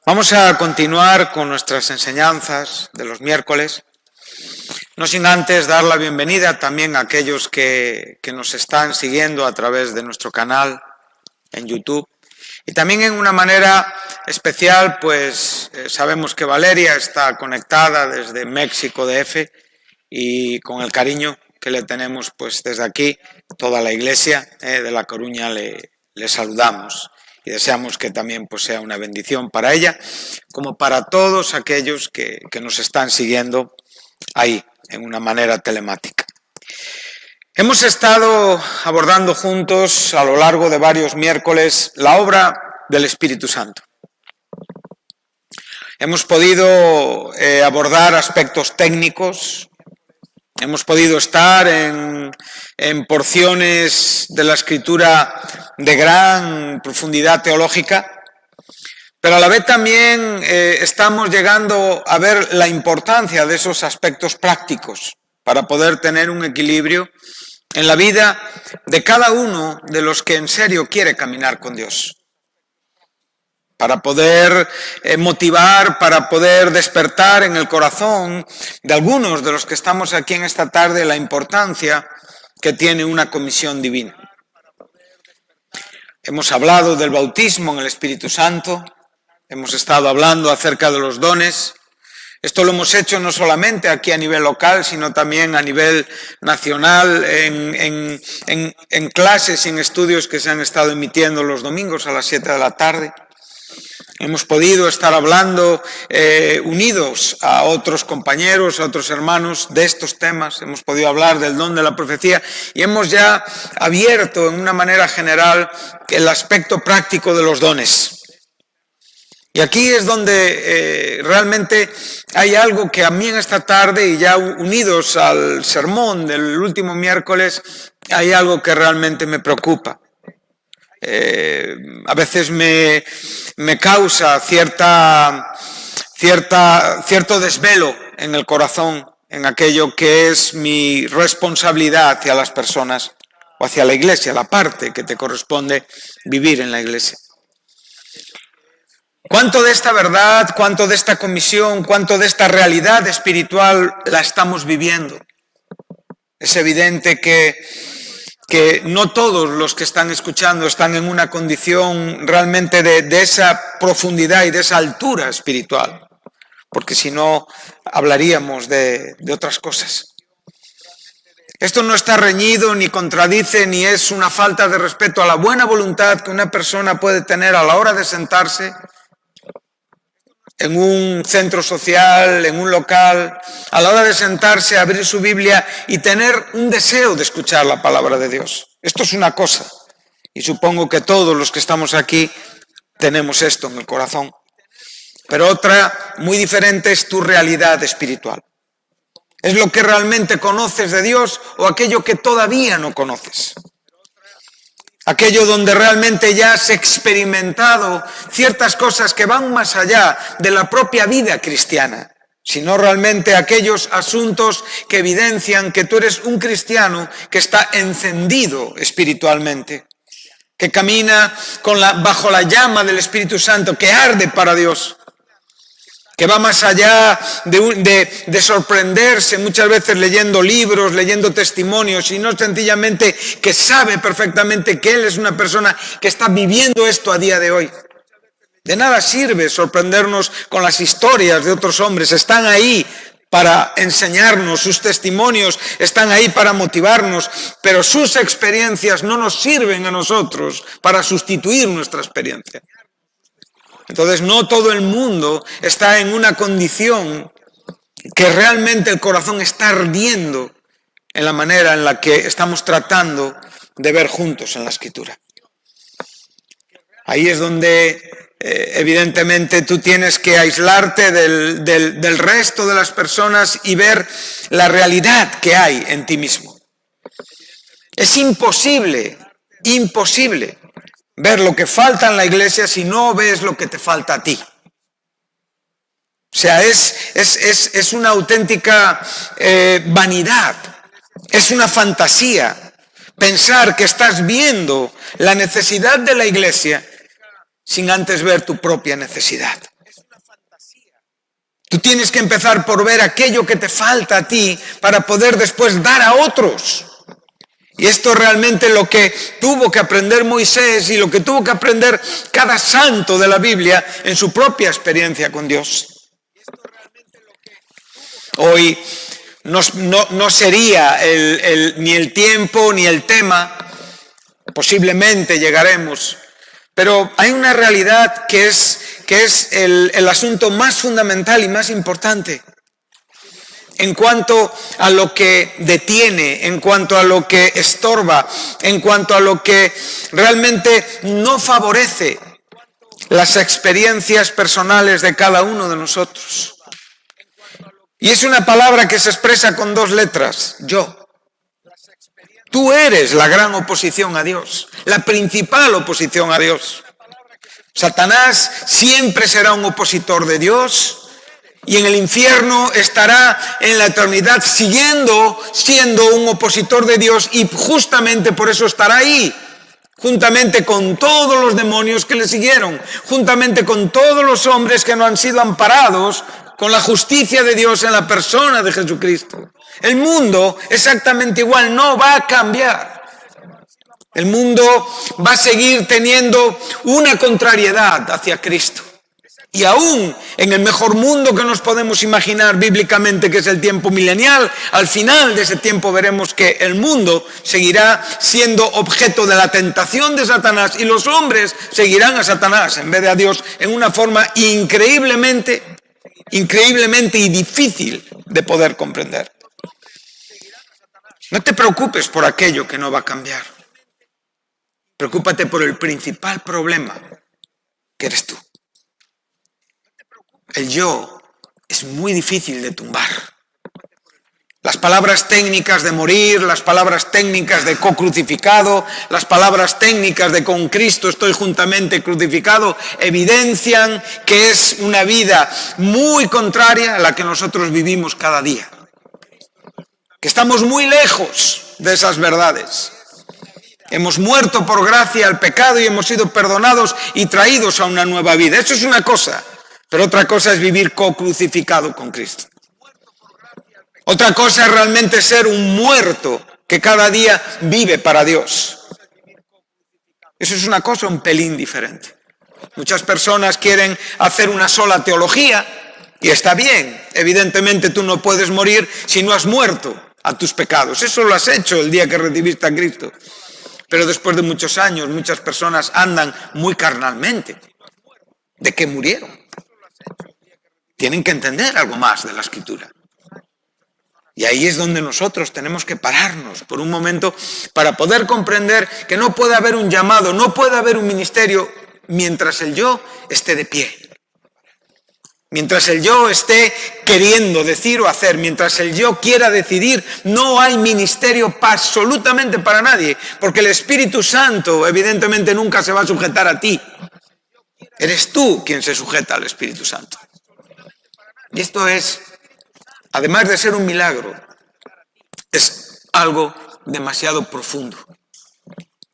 Vamos a continuar con nuestras enseñanzas de los miércoles, no sin antes dar la bienvenida también a aquellos que nos están siguiendo a través de nuestro canal en YouTube. Y también en una manera especial, pues sabemos que Valeria está conectada desde México DF y con el cariño que le tenemos pues desde aquí, toda la iglesia de La Coruña le saludamos. Y deseamos que también pues, sea una bendición para ella, como para todos aquellos que nos están siguiendo ahí, en una manera telemática. Hemos estado abordando juntos a lo largo de varios miércoles la obra del Espíritu Santo. Hemos podido abordar aspectos técnicos, hemos podido estar en porciones de la Escritura de gran profundidad teológica, pero a la vez también estamos llegando a ver la importancia de esos aspectos prácticos para poder tener un equilibrio en la vida de cada uno de los que en serio quiere caminar con Dios. Para poder motivar, para poder despertar en el corazón de algunos de los que estamos aquí en esta tarde la importancia que tiene una comisión divina. Hemos hablado del bautismo en el Espíritu Santo, hemos estado hablando acerca de los dones. Esto lo hemos hecho no solamente aquí a nivel local, sino también a nivel nacional, en clases y en estudios que se han estado emitiendo los domingos a las 7 de la tarde. Hemos podido estar hablando unidos a otros compañeros, a otros hermanos de estos temas. Hemos podido hablar del don de la profecía y hemos ya abierto en una manera general el aspecto práctico de los dones. Y aquí es donde realmente hay algo que a mí en esta tarde y ya unidos al sermón del último miércoles, hay algo que realmente me preocupa. A veces me causa cierto desvelo en el corazón, en aquello que es mi responsabilidad hacia las personas o hacia la iglesia, la parte que te corresponde vivir en la iglesia. ¿Cuánto de esta verdad, cuánto de esta comisión, cuánto de esta realidad espiritual la estamos viviendo? Es evidente que no todos los que están escuchando están en una condición realmente de esa profundidad y de esa altura espiritual, porque si no hablaríamos de otras cosas. Esto no está reñido, ni contradice, ni es una falta de respeto a la buena voluntad que una persona puede tener a la hora de sentarse en un centro social, en un local, a la hora de sentarse, abrir su Biblia y tener un deseo de escuchar la palabra de Dios. Esto es una cosa, y supongo que todos los que estamos aquí tenemos esto en el corazón. Pero otra, muy diferente, es tu realidad espiritual. ¿Es lo que realmente conoces de Dios o aquello que todavía no conoces? Aquello donde realmente ya has experimentado ciertas cosas que van más allá de la propia vida cristiana, sino realmente aquellos asuntos que evidencian que tú eres un cristiano que está encendido espiritualmente, que camina bajo la llama del Espíritu Santo, que arde para Dios, que va más allá de sorprenderse muchas veces leyendo libros, leyendo testimonios, sino sencillamente que sabe perfectamente que él es una persona que está viviendo esto a día de hoy. De nada sirve sorprendernos con las historias de otros hombres, están ahí para enseñarnos, sus testimonios están ahí para motivarnos, pero sus experiencias no nos sirven a nosotros para sustituir nuestra experiencia. Entonces no todo el mundo está en una condición que realmente el corazón está ardiendo en la manera en la que estamos tratando de ver juntos en la Escritura. Ahí es donde evidentemente tú tienes que aislarte del resto de las personas y ver la realidad que hay en ti mismo. Es imposible ver lo que falta en la iglesia si no ves lo que te falta a ti. O sea, es una auténtica vanidad, es una fantasía pensar que estás viendo la necesidad de la iglesia sin antes ver tu propia necesidad. Tú tienes que empezar por ver aquello que te falta a ti para poder después dar a otros. Y esto es realmente lo que tuvo que aprender Moisés y lo que tuvo que aprender cada santo de la Biblia en su propia experiencia con Dios. Hoy no sería ni el tiempo ni el tema, posiblemente llegaremos, pero hay una realidad que es el asunto más fundamental y más importante. En cuanto a lo que detiene, en cuanto a lo que estorba, en cuanto a lo que realmente no favorece las experiencias personales de cada uno de nosotros. Y es una palabra que se expresa con 2 letras, yo. Tú eres la gran oposición a Dios, la principal oposición a Dios. Satanás siempre será un opositor de Dios. Y en el infierno estará en la eternidad siendo un opositor de Dios y justamente por eso estará ahí, juntamente con todos los demonios que le siguieron, juntamente con todos los hombres que no han sido amparados con la justicia de Dios en la persona de Jesucristo. El mundo exactamente igual, no va a cambiar. El mundo va a seguir teniendo una contrariedad hacia Cristo. Y aún en el mejor mundo que nos podemos imaginar bíblicamente, que es el tiempo milenial, al final de ese tiempo veremos que el mundo seguirá siendo objeto de la tentación de Satanás y los hombres seguirán a Satanás en vez de a Dios en una forma increíblemente y difícil de poder comprender. No te preocupes por aquello que no va a cambiar. Preocúpate por el principal problema, que eres tú. El yo es muy difícil de tumbar. Las palabras técnicas de morir, las palabras técnicas de co-crucificado, las palabras técnicas de con Cristo estoy juntamente crucificado, evidencian que es una vida muy contraria a la que nosotros vivimos cada día. Que estamos muy lejos de esas verdades. Hemos muerto por gracia al pecado y hemos sido perdonados y traídos a una nueva vida. Eso es una cosa. Pero otra cosa es vivir co-crucificado con Cristo. Otra cosa es realmente ser un muerto que cada día vive para Dios. Eso es una cosa un pelín diferente. Muchas personas quieren hacer una sola teología y está bien. Evidentemente tú no puedes morir si no has muerto a tus pecados. Eso lo has hecho el día que recibiste a Cristo. Pero después de muchos años muchas personas andan muy carnalmente. ¿De qué murieron? Tienen que entender algo más de la Escritura. Y ahí es donde nosotros tenemos que pararnos por un momento para poder comprender que no puede haber un llamado, no puede haber un ministerio mientras el yo esté de pie. Mientras el yo esté queriendo decir o hacer, mientras el yo quiera decidir, no hay ministerio absolutamente para nadie, porque el Espíritu Santo evidentemente nunca se va a sujetar a ti. Eres tú quien se sujeta al Espíritu Santo. Y esto es, además de ser un milagro, es algo demasiado profundo.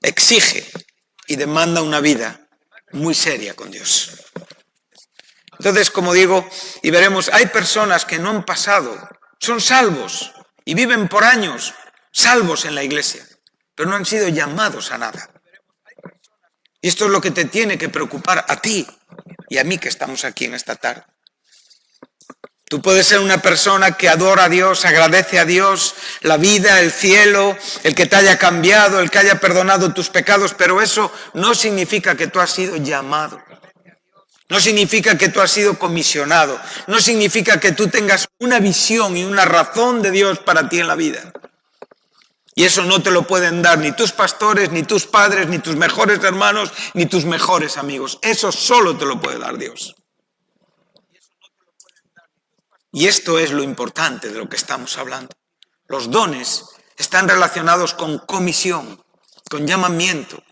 Exige y demanda una vida muy seria con Dios. Entonces, como digo, y veremos, hay personas que no han pasado, son salvos y viven por años salvos en la iglesia, pero no han sido llamados a nada. Y esto es lo que te tiene que preocupar a ti y a mí que estamos aquí en esta tarde. Tú puedes ser una persona que adora a Dios, agradece a Dios, la vida, el cielo, el que te haya cambiado, el que haya perdonado tus pecados, pero eso no significa que tú has sido llamado. No significa que tú has sido comisionado. No significa que tú tengas una visión y una razón de Dios para ti en la vida. Y eso no te lo pueden dar ni tus pastores, ni tus padres, ni tus mejores hermanos, ni tus mejores amigos. Eso solo te lo puede dar Dios. Y esto es lo importante de lo que estamos hablando. Los dones están relacionados con comisión, con llamamiento,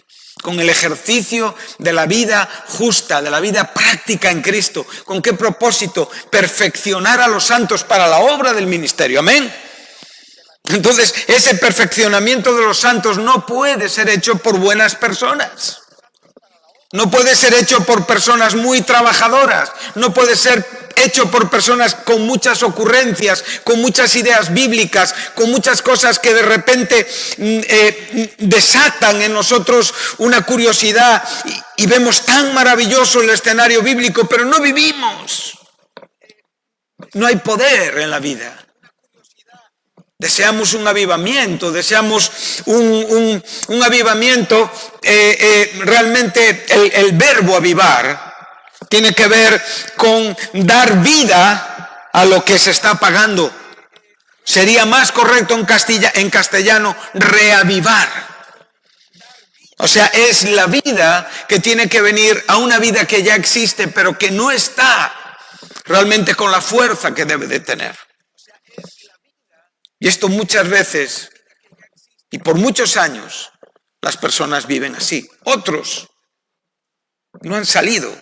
con el ejercicio de la vida justa, de la vida práctica en Cristo. ¿Con qué propósito? Perfeccionar a los santos para la obra del ministerio. Amén. Entonces, ese perfeccionamiento de los santos no puede ser hecho por buenas personas. No puede ser hecho por personas muy trabajadoras. No puede ser hecho por personas con muchas ocurrencias, con muchas ideas bíblicas, con muchas cosas que de repente desatan en nosotros una curiosidad y vemos tan maravilloso el escenario bíblico, pero no vivimos. No hay poder en la vida. Deseamos un avivamiento, deseamos un avivamiento, realmente el verbo avivar tiene que ver con dar vida a lo que se está apagando. Sería más correcto en castellano reavivar. O sea, es la vida que tiene que venir a una vida que ya existe, pero que no está realmente con la fuerza que debe de tener. Y esto muchas veces, y por muchos años, las personas viven así. Otros no han salido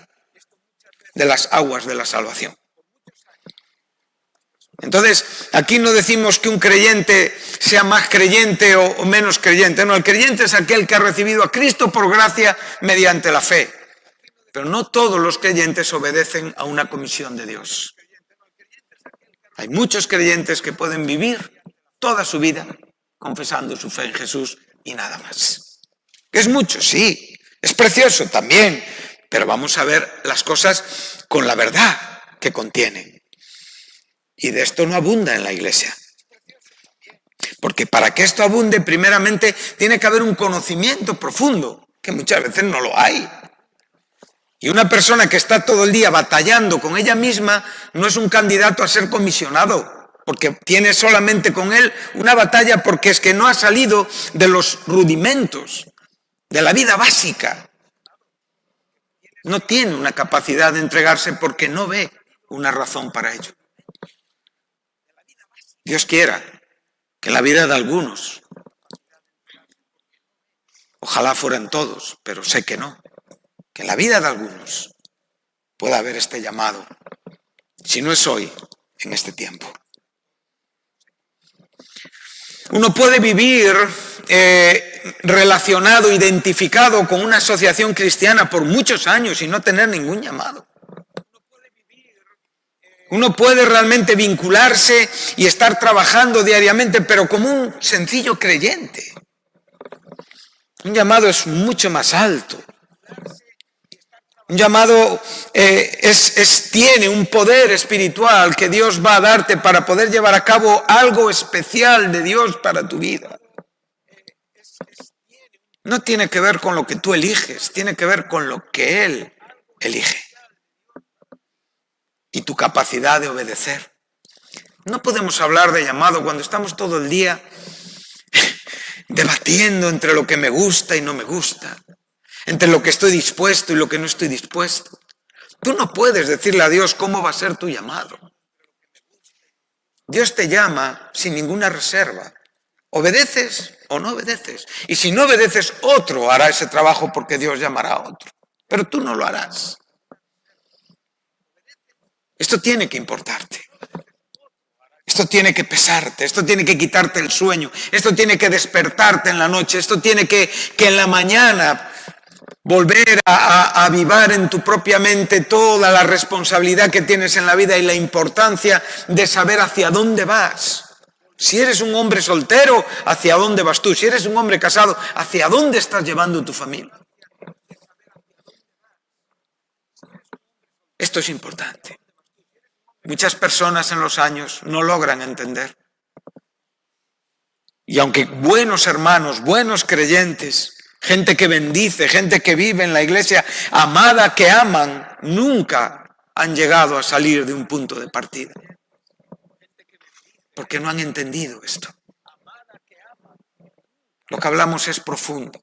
de las aguas de la salvación. Entonces, aquí no decimos que un creyente sea más creyente o menos creyente. No, el creyente es aquel que ha recibido a Cristo por gracia mediante la fe. Pero no todos los creyentes obedecen a una comisión de Dios. Hay muchos creyentes que pueden vivir toda su vida confesando su fe en Jesús y nada más. Es mucho, sí, es precioso también, pero vamos a ver las cosas con la verdad que contienen. Y de esto no abunda en la iglesia. Porque para que esto abunde, primeramente tiene que haber un conocimiento profundo, que muchas veces no lo hay. Y una persona que está todo el día batallando con ella misma no es un candidato a ser comisionado, porque tiene solamente con él una batalla porque es que no ha salido de los rudimentos, de la vida básica. No tiene una capacidad de entregarse porque no ve una razón para ello. Dios quiera que en la vida de algunos, ojalá fueran todos, pero sé que no, que en la vida de algunos pueda haber este llamado, si no es hoy, en este tiempo. Uno puede vivir relacionado, identificado con una asociación cristiana por muchos años y no tener ningún llamado. Uno puede realmente vincularse y estar trabajando diariamente, pero como un sencillo creyente. Un llamado es mucho más alto. Un llamado tiene un poder espiritual que Dios va a darte para poder llevar a cabo algo especial de Dios para tu vida. No tiene que ver con lo que tú eliges, tiene que ver con lo que Él elige. Y tu capacidad de obedecer. No podemos hablar de llamado cuando estamos todo el día debatiendo entre lo que me gusta y no me gusta, entre lo que estoy dispuesto y lo que no estoy dispuesto. Tú no puedes decirle a Dios cómo va a ser tu llamado. Dios te llama sin ninguna reserva. ¿Obedeces o no obedeces? Y si no obedeces, otro hará ese trabajo porque Dios llamará a otro. Pero tú no lo harás. Esto tiene que importarte. Esto tiene que pesarte, esto tiene que quitarte el sueño, esto tiene que despertarte en la noche, esto tiene que en la mañana volver a avivar en tu propia mente toda la responsabilidad que tienes en la vida y la importancia de saber hacia dónde vas. Si eres un hombre soltero, ¿hacia dónde vas tú? Si eres un hombre casado, ¿hacia dónde estás llevando tu familia? Esto es importante. Muchas personas en los años no logran entender. Y aunque buenos hermanos, buenos creyentes, gente que bendice, gente que vive en la iglesia amada, que aman, nunca han llegado a salir de un punto de partida. Porque no han entendido esto. Lo que hablamos es profundo.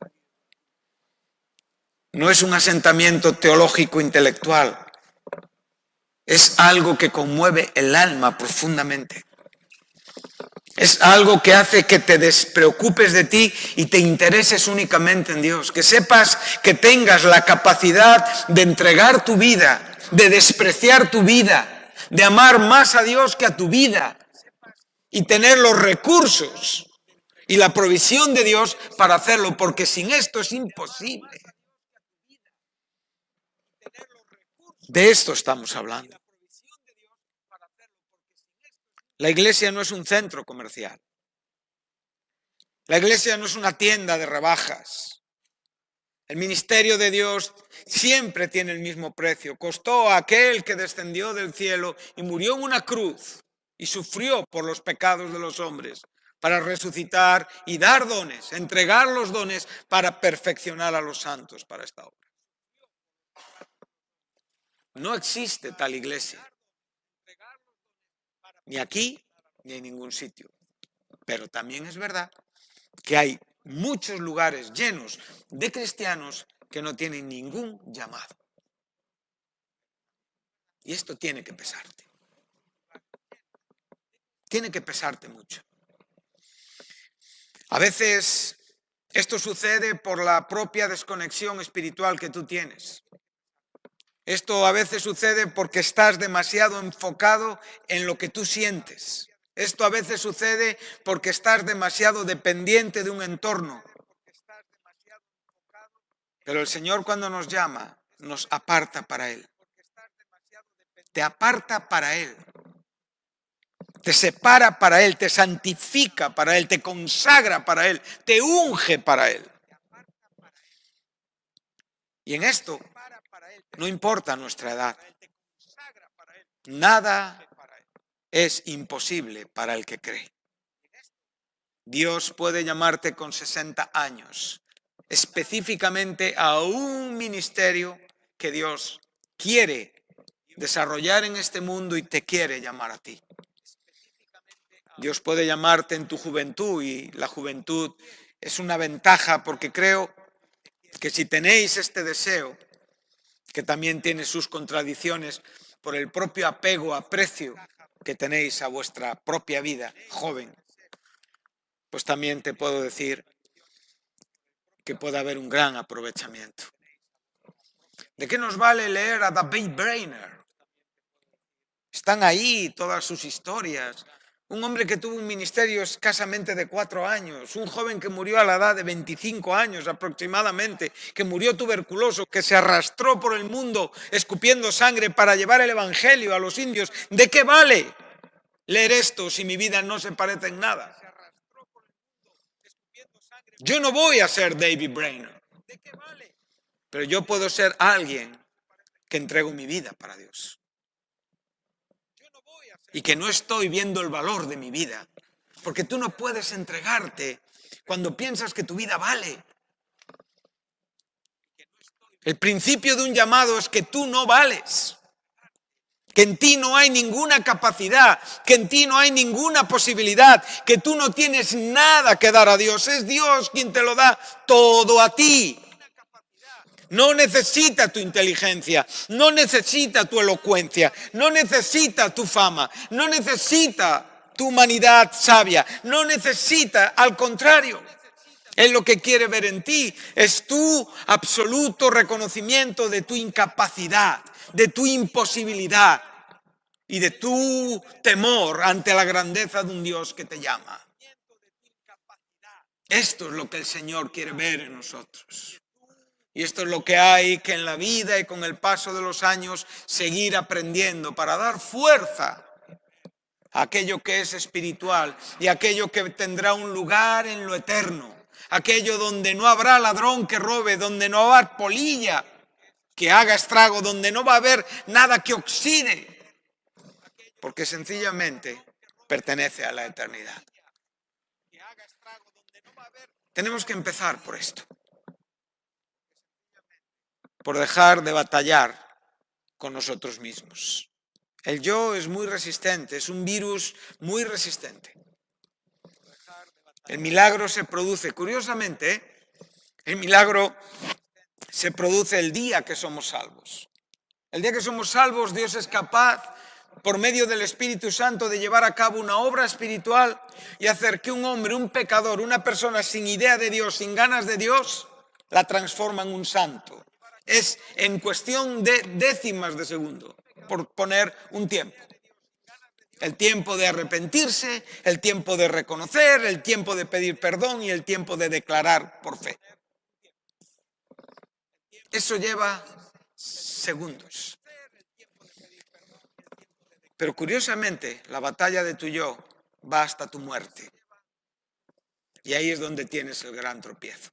No es un asentamiento teológico intelectual. Es algo que conmueve el alma profundamente. Es algo que hace que te despreocupes de ti y te intereses únicamente en Dios. Que sepas que tengas la capacidad de entregar tu vida, de despreciar tu vida, de amar más a Dios que a tu vida y tener los recursos y la provisión de Dios para hacerlo, porque sin esto es imposible. De esto estamos hablando. La iglesia no es un centro comercial. La iglesia no es una tienda de rebajas. El ministerio de Dios siempre tiene el mismo precio. Costó a aquel que descendió del cielo y murió en una cruz y sufrió por los pecados de los hombres para resucitar y dar dones, entregar los dones para perfeccionar a los santos para esta obra. No existe tal iglesia, ni aquí ni en ningún sitio. Pero también es verdad que hay muchos lugares llenos de cristianos que no tienen ningún llamado. Y esto tiene que pesarte. Tiene que pesarte mucho. A veces esto sucede por la propia desconexión espiritual que tú tienes. Esto a veces sucede porque estás demasiado enfocado en lo que tú sientes. Esto a veces sucede porque estás demasiado dependiente de un entorno. Pero el Señor cuando nos llama, nos aparta para Él. Te aparta para Él. Te separa para Él, te santifica para Él, te consagra para Él, te unge para Él. Y en esto no importa nuestra edad. Nada es imposible para el que cree. Dios puede llamarte con 60 años, específicamente a un ministerio que Dios quiere desarrollar en este mundo y te quiere llamar a ti. Dios puede llamarte en tu juventud y la juventud es una ventaja porque creo que si tenéis este deseo, que también tiene sus contradicciones por el propio apego, aprecio que tenéis a vuestra propia vida joven, pues también te puedo decir que puede haber un gran aprovechamiento. ¿De qué nos vale leer a David Brainerd? Están ahí todas sus historias. Un hombre que tuvo un ministerio escasamente de 4 años, un joven que murió a la edad de 25 años aproximadamente, que murió tuberculoso, que se arrastró por el mundo escupiendo sangre para llevar el evangelio a los indios. ¿De qué vale leer esto si mi vida no se parece en nada? Yo no voy a ser David Brainerd, pero yo puedo ser alguien que entrego mi vida para Dios. Y que no estoy viendo el valor de mi vida. Porque tú no puedes entregarte cuando piensas que tu vida vale. El principio de un llamado es que tú no vales. Que en ti no hay ninguna capacidad, que en ti no hay ninguna posibilidad, que tú no tienes nada que dar a Dios. Es Dios quien te lo da todo a ti. No necesita tu inteligencia, no necesita tu elocuencia, no necesita tu fama, no necesita tu humanidad sabia, no necesita, al contrario. Él lo que quiere ver en ti es tu absoluto reconocimiento de tu incapacidad, de tu imposibilidad y de tu temor ante la grandeza de un Dios que te llama. Esto es lo que el Señor quiere ver en nosotros. Y esto es lo que hay que en la vida y con el paso de los años seguir aprendiendo para dar fuerza a aquello que es espiritual y aquello que tendrá un lugar en lo eterno. Aquello donde no habrá ladrón que robe, donde no habrá polilla que haga estrago, donde no va a haber nada que oxide, porque sencillamente pertenece a la eternidad. Tenemos que empezar por esto. Por dejar de batallar con nosotros mismos. El yo es muy resistente, es un virus muy resistente. El milagro se produce, curiosamente, el milagro se produce el día que somos salvos. El día que somos salvos, Dios es capaz, por medio del Espíritu Santo, de llevar a cabo una obra espiritual y hacer que un hombre, un pecador, una persona sin idea de Dios, sin ganas de Dios, la transforma en un santo. Es en cuestión de décimas de segundo, por poner un tiempo. El tiempo de arrepentirse, el tiempo de reconocer, el tiempo de pedir perdón y el tiempo de declarar por fe. Eso lleva segundos. Pero curiosamente, la batalla de tu yo va hasta tu muerte. Y ahí es donde tienes el gran tropiezo,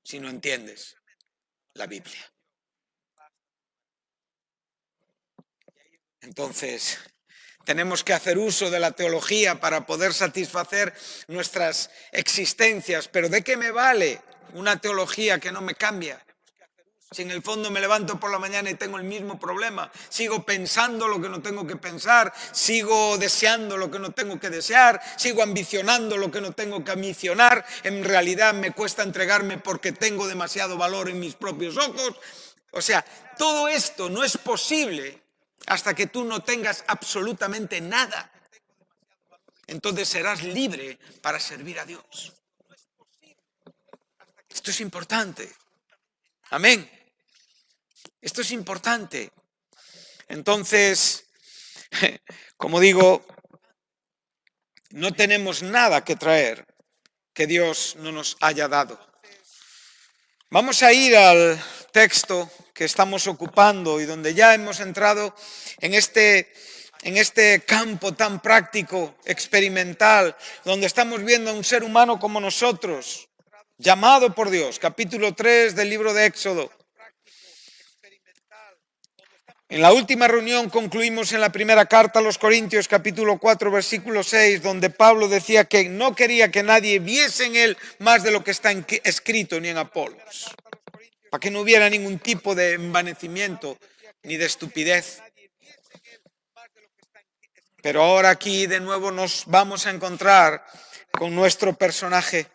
si no entiendes la Biblia. Entonces, tenemos que hacer uso de la teología para poder satisfacer nuestras existencias. Pero ¿de qué me vale una teología que no me cambia? Si en el fondo me levanto por la mañana y tengo el mismo problema, sigo pensando lo que no tengo que pensar, sigo deseando lo que no tengo que desear, sigo ambicionando lo que no tengo que ambicionar, en realidad me cuesta entregarme porque tengo demasiado valor en mis propios ojos. O sea, todo esto no es posible hasta que tú no tengas absolutamente nada. Entonces serás libre para servir a Dios. Esto es importante. Amén. Esto es importante. Entonces, como digo, no tenemos nada que traer que Dios no nos haya dado. Vamos a ir al texto que estamos ocupando y donde ya hemos entrado en este campo tan práctico, experimental, donde estamos viendo a un ser humano como nosotros, llamado por Dios, capítulo 3 del libro de Éxodo. En la última reunión concluimos en la primera carta a los Corintios, capítulo 4, versículo 6, donde Pablo decía que no quería que nadie viese en él más de lo que está escrito, ni en Apolos, para que no hubiera ningún tipo de envanecimiento ni de estupidez. Pero ahora aquí de nuevo nos vamos a encontrar con nuestro personaje.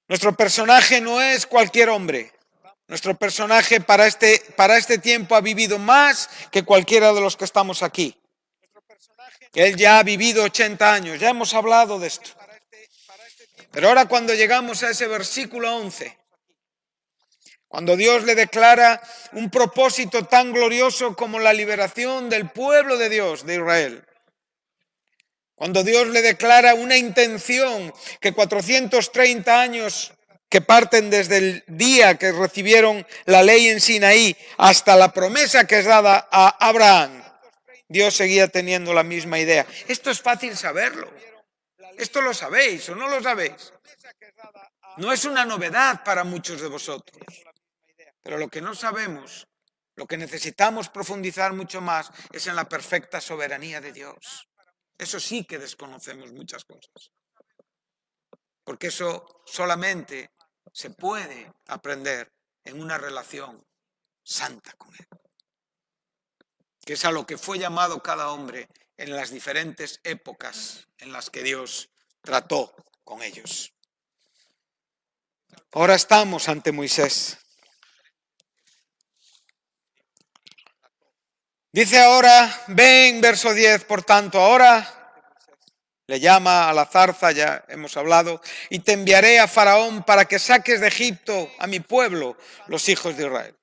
Nuestro personaje no es cualquier hombre. Nuestro personaje para este tiempo ha vivido más que cualquiera de los que estamos aquí. Él ya ha vivido 80 años, ya hemos hablado de esto. Pero ahora cuando llegamos a ese versículo 11, cuando Dios le declara un propósito tan glorioso como la liberación del pueblo de Dios, de Israel, cuando Dios le declara una intención que 430 años que parten desde el día que recibieron la ley en Sinaí hasta la promesa que es dada a Abraham, Dios seguía teniendo la misma idea. Esto es fácil saberlo. Esto lo sabéis o no lo sabéis. No es una novedad para muchos de vosotros. Pero lo que no sabemos, lo que necesitamos profundizar mucho más, es en la perfecta soberanía de Dios. Eso sí que desconocemos muchas cosas. Porque eso solamente se puede aprender en una relación santa con Él. Que es a lo que fue llamado cada hombre en las diferentes épocas en las que Dios trató con ellos. Ahora estamos ante Moisés. Dice ahora, ven, verso 10, por tanto, ahora le llama a la zarza, ya hemos hablado, y te enviaré a Faraón para que saques de Egipto a mi pueblo, los hijos de Israel.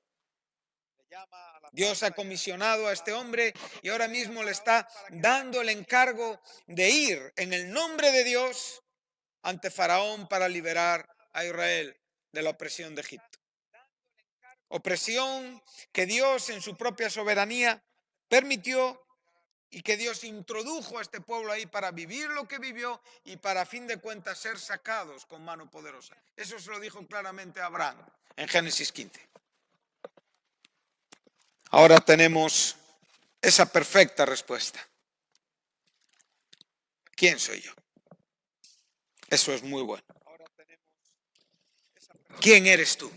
Dios ha comisionado a este hombre y ahora mismo le está dando el encargo de ir en el nombre de Dios ante Faraón para liberar a Israel de la opresión de Egipto. Opresión que Dios en su propia soberanía permitió y que Dios introdujo a este pueblo ahí para vivir lo que vivió y para a fin de cuentas ser sacados con mano poderosa. Eso se lo dijo claramente a Abraham en Génesis 15. Ahora tenemos esa perfecta respuesta. ¿Quién soy yo? Eso es muy bueno. ¿Quién eres tú?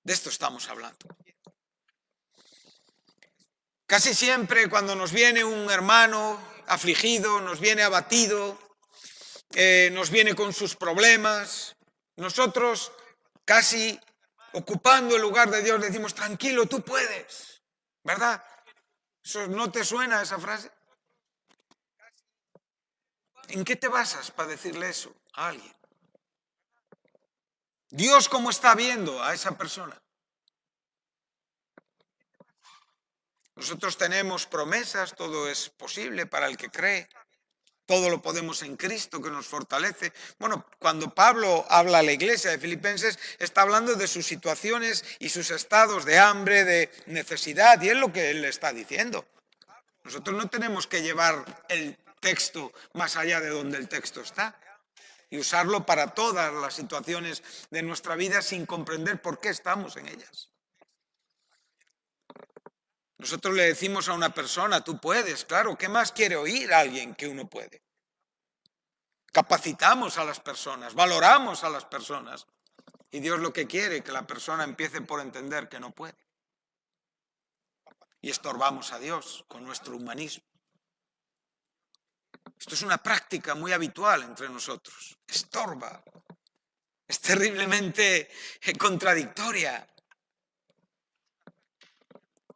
De esto estamos hablando. Casi siempre cuando nos viene un hermano afligido, nos viene abatido, nos viene con sus problemas, nosotros casi ocupando el lugar de Dios decimos, tranquilo, tú puedes, ¿verdad? ¿Eso no te suena esa frase? ¿En qué te basas para decirle eso a alguien? Dios, ¿cómo está viendo a esa persona? Nosotros tenemos promesas, todo es posible para el que cree, todo lo podemos en Cristo que nos fortalece. Bueno, cuando Pablo habla a la iglesia de Filipenses, está hablando de sus situaciones y sus estados de hambre, de necesidad, y es lo que él le está diciendo. Nosotros no tenemos que llevar el texto más allá de donde el texto está y usarlo para todas las situaciones de nuestra vida sin comprender por qué estamos en ellas. Nosotros le decimos a una persona, tú puedes, claro, ¿qué más quiere oír alguien que uno puede? Capacitamos a las personas, valoramos a las personas. Y Dios lo que quiere es que la persona empiece por entender que no puede. Y estorbamos a Dios con nuestro humanismo. Esto es una práctica muy habitual entre nosotros. Estorba. Es terriblemente contradictoria.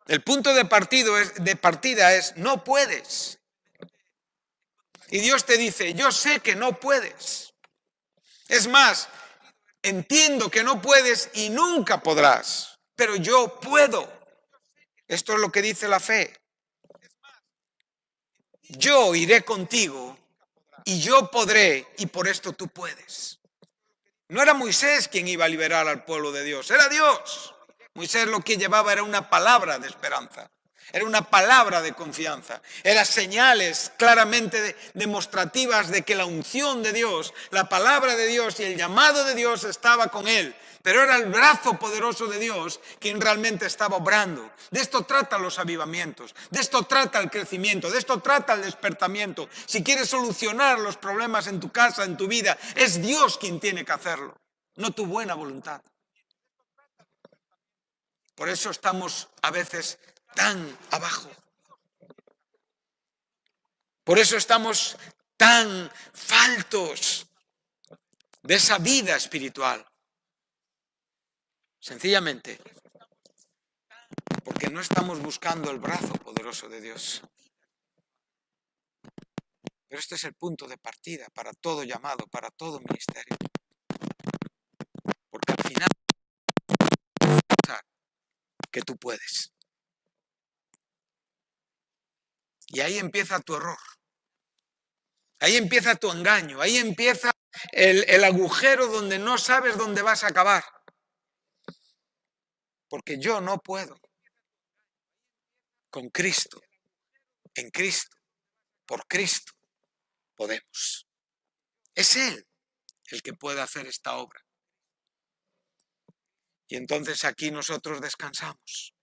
El punto de partida es no puedes. Y Dios te dice, yo sé que no puedes. Es más, entiendo que no puedes y nunca podrás, pero yo puedo. Esto es lo que dice la fe. Yo iré contigo y yo podré y por esto tú puedes. No era Moisés quien iba a liberar al pueblo de Dios, era Dios. Moisés lo que llevaba era una palabra de esperanza, era una palabra de confianza, eran señales claramente demostrativas de que la unción de Dios, la palabra de Dios y el llamado de Dios estaba con él. Pero era el brazo poderoso de Dios quien realmente estaba obrando. De esto tratan los avivamientos, de esto trata el crecimiento, de esto trata el despertamiento. Si quieres solucionar los problemas en tu casa, en tu vida, es Dios quien tiene que hacerlo, no tu buena voluntad. Por eso estamos a veces tan abajo. Por eso estamos tan faltos de esa vida espiritual. Sencillamente, porque no estamos buscando el brazo poderoso de Dios. Pero este es el punto de partida para todo llamado, para todo ministerio. Porque al final, que tú puedes. Y ahí empieza tu error. Ahí empieza tu engaño. Ahí empieza el agujero donde no sabes dónde vas a acabar. Porque yo no puedo. Con Cristo, en Cristo, por Cristo, podemos. Es Él el que puede hacer esta obra. Y entonces aquí nosotros descansamos.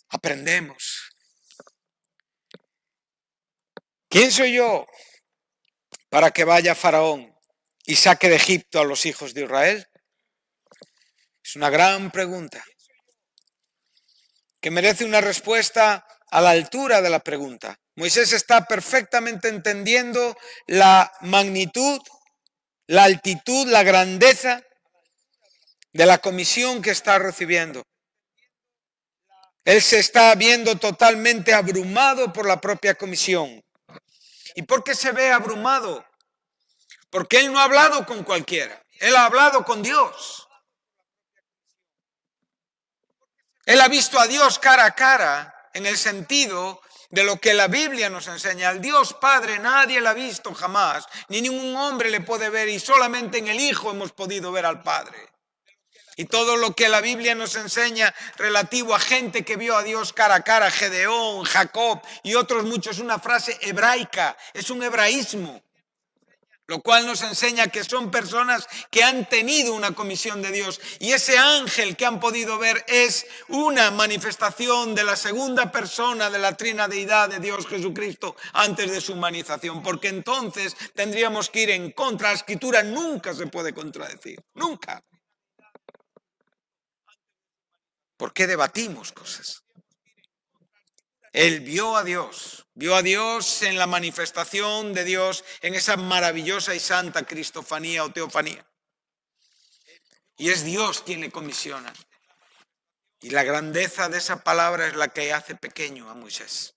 Aprendemos. ¿Quién soy yo para que vaya Faraón y saque de Egipto a los hijos de Israel? Es una gran pregunta que merece una respuesta a la altura de la pregunta. Moisés está perfectamente entendiendo la magnitud, la altitud, la grandeza de la comisión que está recibiendo. Él se está viendo totalmente abrumado por la propia comisión. ¿Y por qué se ve abrumado? Porque él no ha hablado con cualquiera, él ha hablado con Dios. Él ha visto a Dios cara a cara en el sentido de lo que la Biblia nos enseña. Al Dios Padre nadie lo ha visto jamás, ni ningún hombre le puede ver y solamente en el Hijo hemos podido ver al Padre. Y todo lo que la Biblia nos enseña relativo a gente que vio a Dios cara a cara, Gedeón, Jacob y otros muchos, es una frase hebraica, es un hebraísmo. Lo cual nos enseña que son personas que han tenido una comisión de Dios. Y ese ángel que han podido ver es una manifestación de la segunda persona de la trinadeidad de Dios Jesucristo antes de su humanización. Porque entonces tendríamos que ir en contra. La Escritura nunca se puede contradecir. Nunca. ¿Por qué debatimos cosas? Él vio a Dios en la manifestación de Dios, en esa maravillosa y santa cristofanía o teofanía. Y es Dios quien le comisiona. Y la grandeza de esa palabra es la que hace pequeño a Moisés.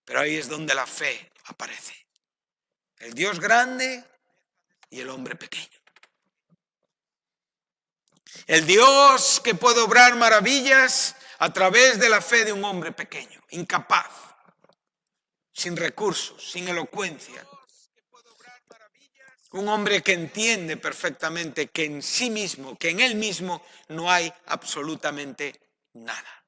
Pero ahí es donde la fe aparece. El Dios grande y el hombre pequeño. El Dios que puede obrar maravillas a través de la fe de un hombre pequeño, incapaz. sin recursos, sin elocuencia. Un hombre que entiende perfectamente que en sí mismo, que en él mismo no hay absolutamente nada.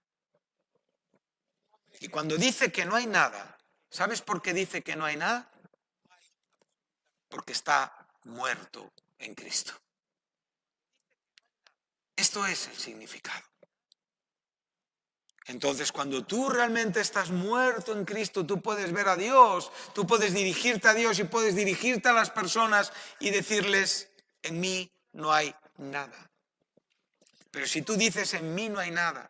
Y cuando dice que no hay nada, ¿sabes por qué dice que no hay nada? Porque está muerto en Cristo. Esto es el significado. Entonces, cuando tú realmente estás muerto en Cristo, tú puedes ver a Dios, tú puedes dirigirte a Dios y puedes dirigirte a las personas y decirles, en mí no hay nada. Pero si tú dices, en mí no hay nada,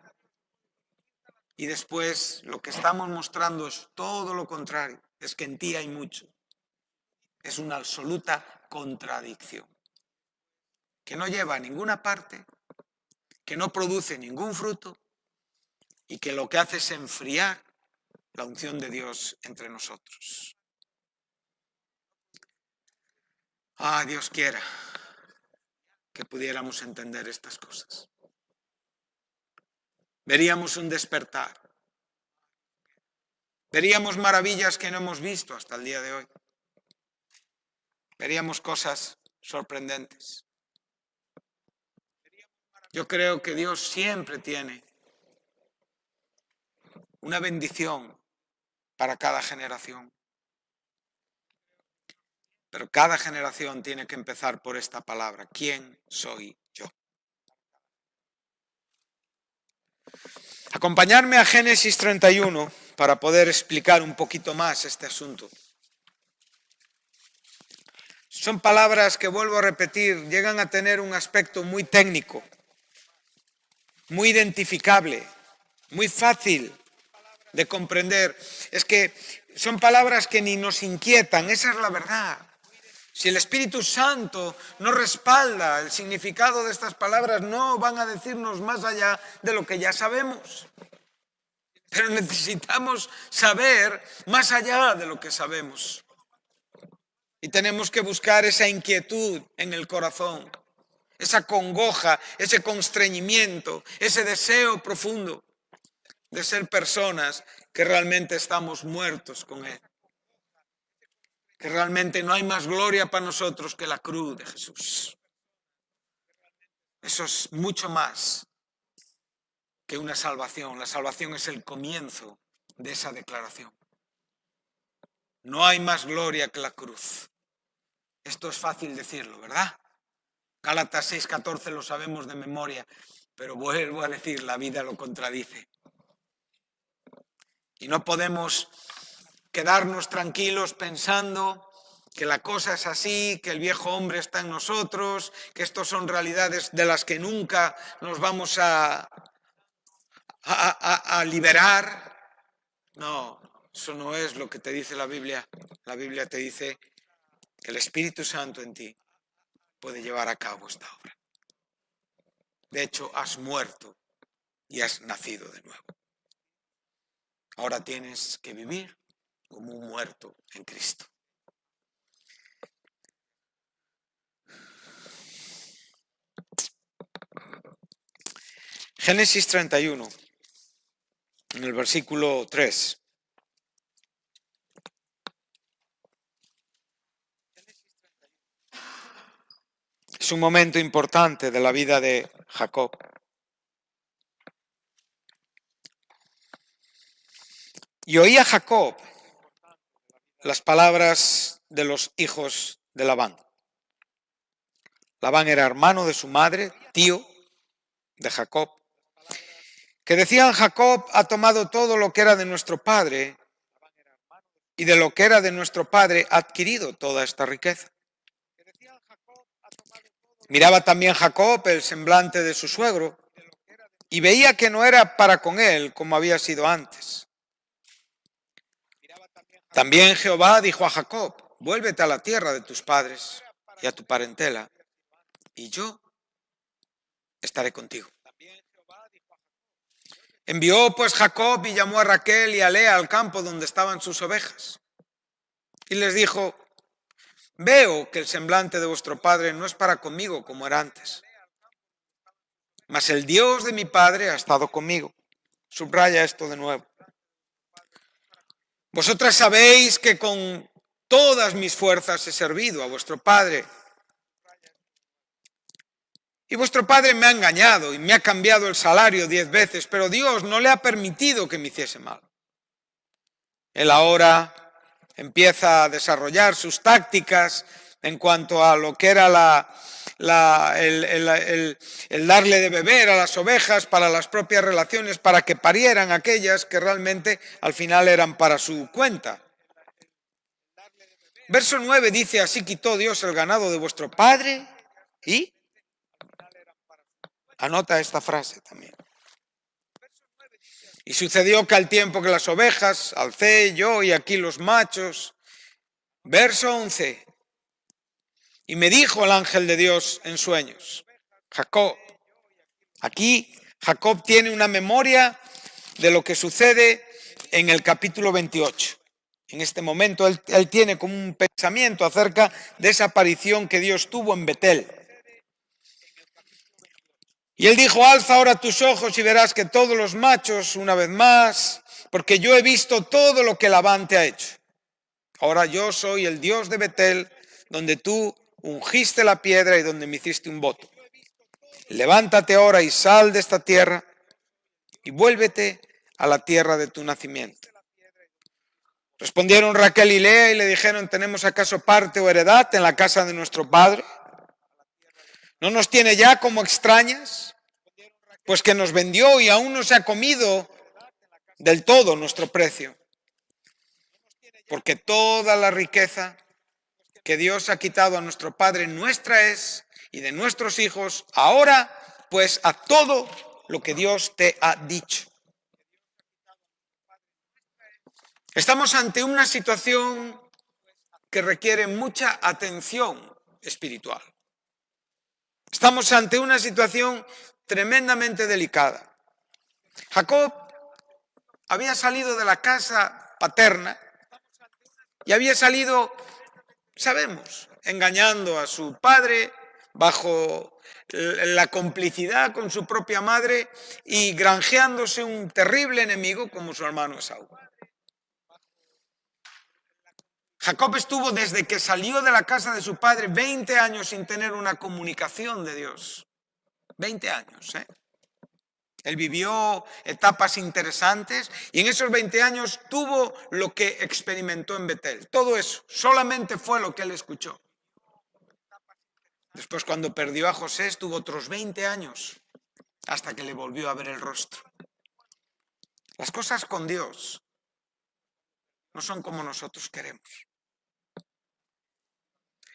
y después lo que estamos mostrando es todo lo contrario, es que en ti hay mucho, es una absoluta contradicción, que no lleva a ninguna parte, que no produce ningún fruto, y que lo que hace es enfriar la unción de Dios entre nosotros. Dios quiera que pudiéramos entender estas cosas. Veríamos un despertar. Veríamos maravillas que no hemos visto hasta el día de hoy. Veríamos cosas sorprendentes. Yo creo que Dios siempre tiene una bendición para cada generación. Pero cada generación tiene que empezar por esta palabra. ¿Quién soy yo? Acompañarme a Génesis 31 para poder explicar un poquito más este asunto. Son palabras que, vuelvo a repetir, llegan a tener un aspecto muy técnico, muy identificable, muy fácil de comprender. Es que son palabras que ni nos inquietan, esa es la verdad. Si el Espíritu Santo no respalda el significado de estas palabras, no van a decirnos más allá de lo que ya sabemos. Pero necesitamos saber más allá de lo que sabemos. Y tenemos que buscar esa inquietud en el corazón, esa congoja, ese constreñimiento, ese deseo profundo de ser personas que realmente estamos muertos con Él. Que realmente no hay más gloria para nosotros que la cruz de Jesús. Eso es mucho más que una salvación. La salvación es el comienzo de esa declaración. No hay más gloria que la cruz. Esto es fácil decirlo, ¿verdad? Gálatas 6:14 lo sabemos de memoria, pero vuelvo a decir, la vida lo contradice. Y no podemos quedarnos tranquilos pensando que la cosa es así, que el viejo hombre está en nosotros, que estos son realidades de las que nunca nos vamos a liberar. No, eso no es lo que te dice la Biblia. La Biblia te dice que el Espíritu Santo en ti puede llevar a cabo esta obra. De hecho, has muerto y has nacido de nuevo. Ahora tienes que vivir como un muerto en Cristo. Génesis 31, en el versículo 3. Es un momento importante de la vida de Jacob. Y oía Jacob las palabras de los hijos de Labán. Labán era hermano de su madre, tío de Jacob, que decían: Jacob ha tomado todo lo que era de nuestro padre, y de lo que era de nuestro padre ha adquirido toda esta riqueza. Miraba también Jacob el semblante de su suegro, y veía que no era para con él como había sido antes. También Jehová dijo a Jacob: vuélvete a la tierra de tus padres y a tu parentela, y yo estaré contigo. Envió pues Jacob y llamó a Raquel y a Lea al campo donde estaban sus ovejas. Y les dijo: veo que el semblante de vuestro padre no es para conmigo como era antes. Mas el Dios de mi padre ha estado conmigo. Subraya esto de nuevo. Vosotras sabéis que con todas mis fuerzas he servido a vuestro padre. Y vuestro padre me ha engañado y me ha cambiado el salario 10 veces, pero Dios no le ha permitido que me hiciese mal. Él ahora empieza a desarrollar sus tácticas en cuanto a lo que era el darle de beber a las ovejas para las propias relaciones, para que parieran aquellas que realmente al final eran para su cuenta. Verso 9 dice, así quitó Dios el ganado de vuestro padre y... Anota esta frase también. Y sucedió que al tiempo que las ovejas, alcé yo y aquí los machos. Verso 11. Y me dijo el ángel de Dios en sueños, Jacob. Aquí Jacob tiene una memoria de lo que sucede en el capítulo 28. En este momento él tiene como un pensamiento acerca de esa aparición que Dios tuvo en Betel. Y él dijo, alza ahora tus ojos y verás que todos los machos, una vez más, porque yo he visto todo lo que Labán te ha hecho. Ahora yo soy el Dios de Betel, donde tú ungiste la piedra y donde me hiciste un voto. Levántate ahora y sal de esta tierra y vuélvete a la tierra de tu nacimiento. Respondieron Raquel y Lea y le dijeron, ¿tenemos acaso parte o heredad en la casa de nuestro padre? ¿No nos tiene ya como extrañas? Pues que nos vendió y aún no se ha comido del todo nuestro precio. Porque toda la riqueza que Dios ha quitado a nuestro padre nuestra es, y de nuestros hijos, ahora pues a todo lo que Dios te ha dicho. Estamos ante una situación que requiere mucha atención espiritual. Estamos ante una situación tremendamente delicada. Jacob había salido de la casa paterna y había salido, sabemos, engañando a su padre bajo la complicidad con su propia madre y granjeándose un terrible enemigo como su hermano Esaú. Jacob estuvo desde que salió de la casa de su padre 20 años sin tener una comunicación de Dios. 20 años, ¿eh? Él vivió etapas interesantes y en esos 20 años tuvo lo que experimentó en Betel. Todo eso solamente fue lo que él escuchó. Después, cuando perdió a José, estuvo otros 20 años hasta que le volvió a ver el rostro. Las cosas con Dios no son como nosotros queremos.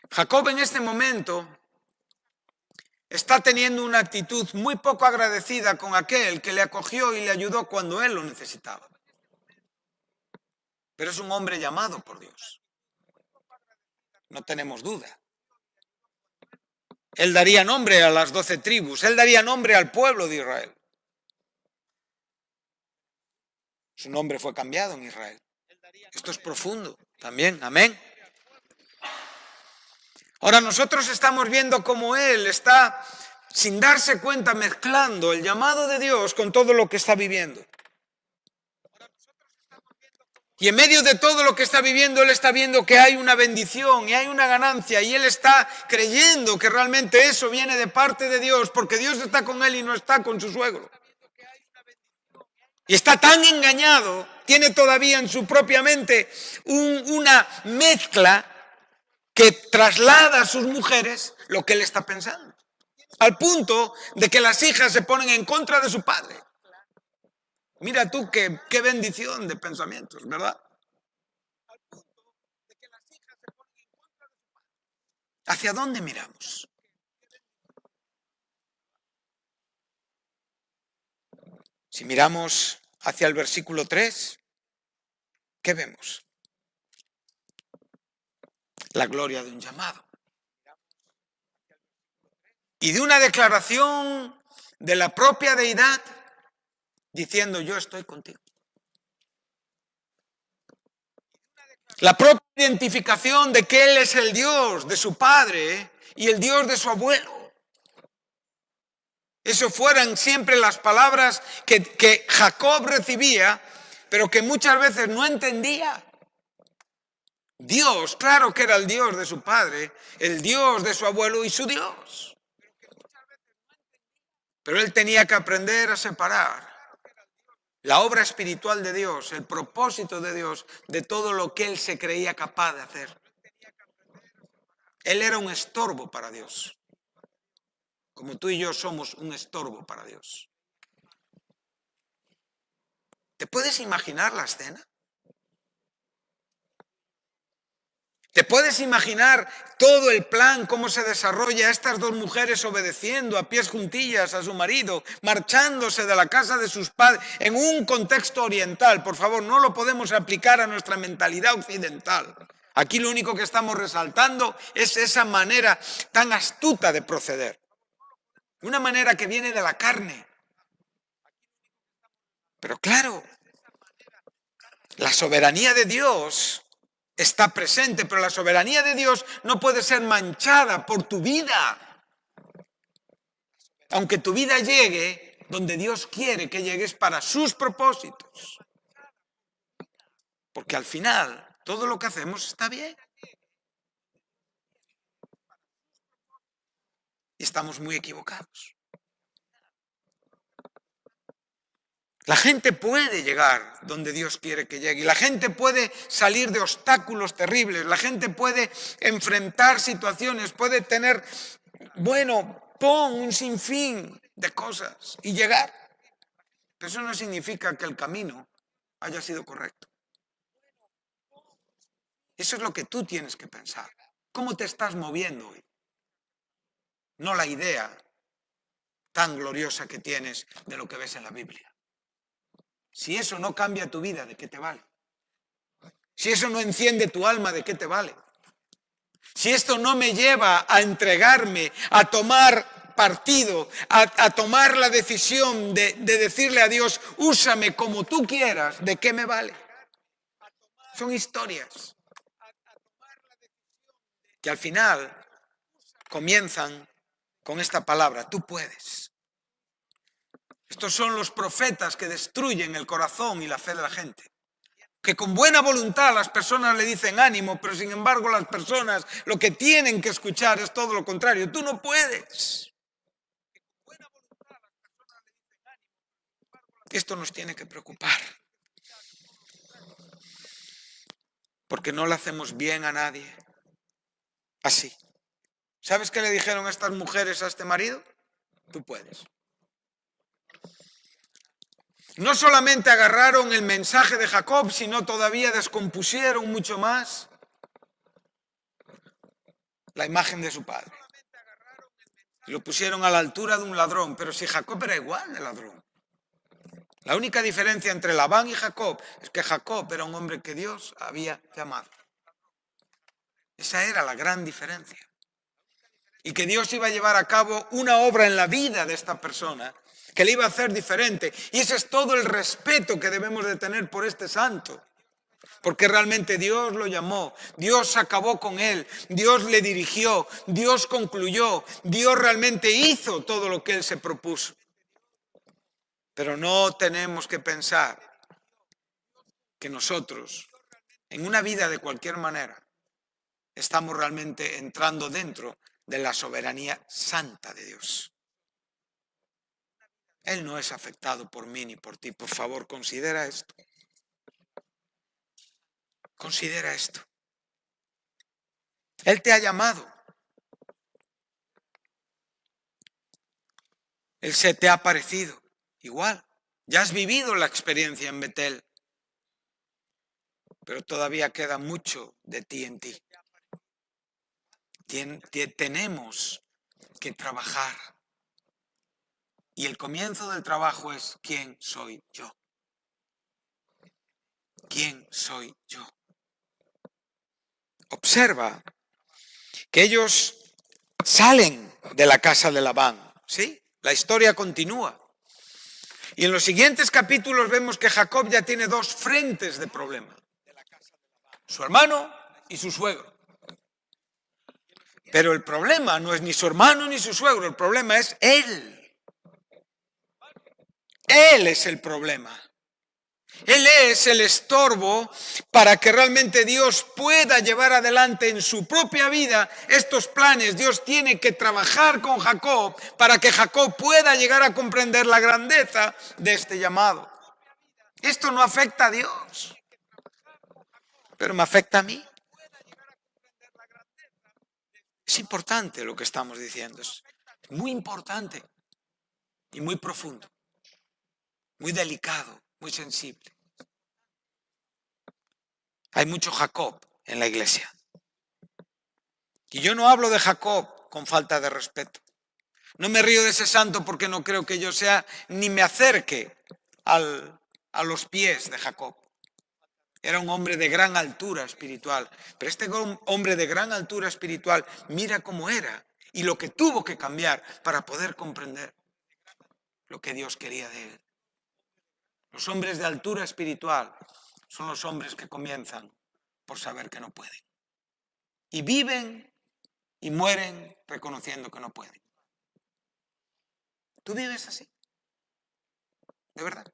Jacob en este momento está teniendo una actitud muy poco agradecida con aquel que le acogió y le ayudó cuando él lo necesitaba. Pero es un hombre llamado por Dios. No tenemos duda. Él daría nombre a las 12 tribus. Él daría nombre al pueblo de Israel. Su nombre fue cambiado en Israel. Esto es profundo también. Amén. Ahora nosotros estamos viendo cómo él está, sin darse cuenta, mezclando el llamado de Dios con todo lo que está viviendo. Y en medio de todo lo que está viviendo, él está viendo que hay una bendición y hay una ganancia y él está creyendo que realmente eso viene de parte de Dios porque Dios está con él y no está con su suegro. Y está tan engañado, tiene todavía en su propia mente una mezcla que traslada a sus mujeres lo que él está pensando. Al punto de que las hijas se ponen en contra de su padre. Mira tú qué bendición de pensamientos, ¿verdad? ¿Hacia dónde miramos? Si miramos hacia el versículo 3, ¿qué vemos? La gloria de un llamado. Y de una declaración de la propia deidad diciendo yo estoy contigo. La propia identificación de que él es el Dios de su padre y el Dios de su abuelo. Eso fueran siempre las palabras que Jacob recibía, pero que muchas veces no entendía. Dios, claro que era el Dios de su padre, el Dios de su abuelo y su Dios. Pero él tenía que aprender a separar la obra espiritual de Dios, el propósito de Dios, de todo lo que él se creía capaz de hacer. Él era un estorbo para Dios, como tú y yo somos un estorbo para Dios. ¿Te puedes imaginar la escena? ¿Te puedes imaginar todo el plan, cómo se desarrolla, estas dos mujeres obedeciendo a pies juntillas a su marido, marchándose de la casa de sus padres, en un contexto oriental? Por favor, no lo podemos aplicar a nuestra mentalidad occidental. Aquí lo único que estamos resaltando es esa manera tan astuta de proceder. Una manera que viene de la carne. Pero claro, la soberanía de Dios está presente, pero la soberanía de Dios no puede ser manchada por tu vida. Aunque tu vida llegue donde Dios quiere que llegues para sus propósitos. Porque al final, todo lo que hacemos está bien. Y estamos muy equivocados. La gente puede llegar donde Dios quiere que llegue. Y la gente puede salir de obstáculos terribles. La gente puede enfrentar situaciones, puede tener, pon un sinfín de cosas y llegar. Pero eso no significa que el camino haya sido correcto. Eso es lo que tú tienes que pensar. ¿Cómo te estás moviendo hoy? No la idea tan gloriosa que tienes de lo que ves en la Biblia. Si eso no cambia tu vida, ¿de qué te vale? Si eso no enciende tu alma, ¿de qué te vale? Si esto no me lleva a entregarme, a tomar partido, a tomar la decisión de decirle a Dios, úsame como tú quieras, ¿de qué me vale? Son historias que al final comienzan con esta palabra, tú puedes. Estos son los profetas que destruyen el corazón y la fe de la gente. Que con buena voluntad las personas le dicen ánimo, pero sin embargo las personas lo que tienen que escuchar es todo lo contrario. Tú no puedes. Esto nos tiene que preocupar. Porque no le hacemos bien a nadie. Así. ¿Sabes qué le dijeron estas mujeres a este marido? Tú puedes. No solamente agarraron el mensaje de Jacob, sino todavía descompusieron mucho más la imagen de su padre. Y lo pusieron a la altura de un ladrón, pero si Jacob era igual de ladrón. La única diferencia entre Labán y Jacob es que Jacob era un hombre que Dios había llamado. Esa era la gran diferencia. Y que Dios iba a llevar a cabo una obra en la vida de esta persona que le iba a hacer diferente. Y ese es todo el respeto que debemos de tener por este santo. Porque realmente Dios lo llamó, Dios acabó con él, Dios le dirigió, Dios concluyó, Dios realmente hizo todo lo que él se propuso. Pero no tenemos que pensar que nosotros, en una vida de cualquier manera, estamos realmente entrando dentro de la soberanía santa de Dios. Él no es afectado por mí ni por ti. Por favor, considera esto. Considera esto. Él te ha llamado. Él se te ha aparecido. Igual. Ya has vivido la experiencia en Betel. Pero todavía queda mucho de ti en ti. Tenemos que trabajar. Y el comienzo del trabajo es ¿quién soy yo? ¿Quién soy yo? Observa que ellos salen de la casa de Labán, ¿sí? La historia continúa. Y en los siguientes capítulos vemos que Jacob ya tiene dos frentes de problema. Su hermano y su suegro. Pero el problema no es ni su hermano ni su suegro, el problema es él. Él es el problema. Él es el estorbo para que realmente Dios pueda llevar adelante en su propia vida estos planes. Dios tiene que trabajar con Jacob para que Jacob pueda llegar a comprender la grandeza de este llamado. Esto no afecta a Dios, pero me afecta a mí. Es importante lo que estamos diciendo, es muy importante y muy profundo, muy delicado, muy sensible. Hay mucho Jacob en la iglesia. Y yo no hablo de Jacob con falta de respeto. No me río de ese santo porque no creo que yo sea ni me acerque a los pies de Jacob. Era un hombre de gran altura espiritual. Pero este hombre de gran altura espiritual, mira cómo era y lo que tuvo que cambiar para poder comprender lo que Dios quería de él. Los hombres de altura espiritual son los hombres que comienzan por saber que no pueden. Y viven y mueren reconociendo que no pueden. ¿Tú vives así? ¿De verdad?